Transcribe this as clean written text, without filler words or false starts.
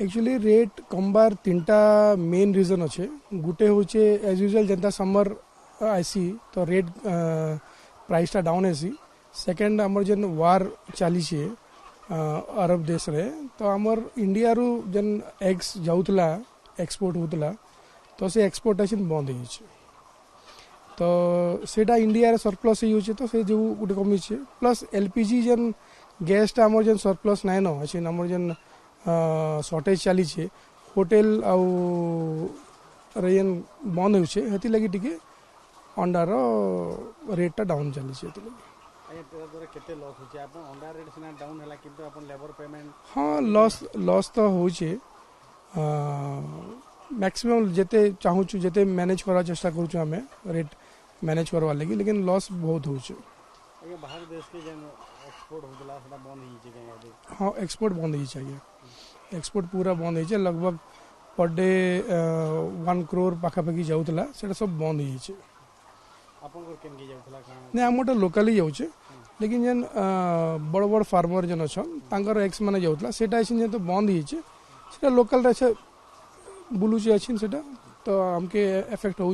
actually rate कमबार तीनटा main reason अच्छे गोटे हूँ एज यूजुअल जनता समर आसी तो रेट प्राइसटा डाउन आसी सेकेंड आमर जेन वार चली अरब देश रे तो आमर इंडिया रू जेन एग्स जाऊला एक्सपोर्ट होता तो से एक्सपोर्टेशन बंद हो तो सेटा इंडिया रे सरप्लस हो तो से जो गोटे कमी प्लस एलपीजी जेन गैसटा आमर जेन सरप्लस नाइन अच्छे आमर जेन शॉर्टेज चली होटेल आउ जेन बंद होती लगी टिके अंडार रेटा डाउन चली हाँ लॉस तो होचे मैक्सिमम जेते चाहूँ जेते मैनेज करा चेष्टा करूँ आम रेट मैनेज करवा लगी लेकिन लॉस बहुत होचे बाहर देश के एक्सपोर्ट होता बंद हो हाँ एक्सपोर्ट बंद हो एक्सपोर्ट पूरा बंद हो लगभग पर डे 1 करोड़ पाखापाखि जाऊला से सब बंद हो आम लोकाली जाऊे लेकिन जेन बड़ बड़ फार्मर जेन अच्छा एक्स मैंने जाऊला से तो बंद हो लोकल बुलूचे अच्छी से तो आमके एफेक्ट हो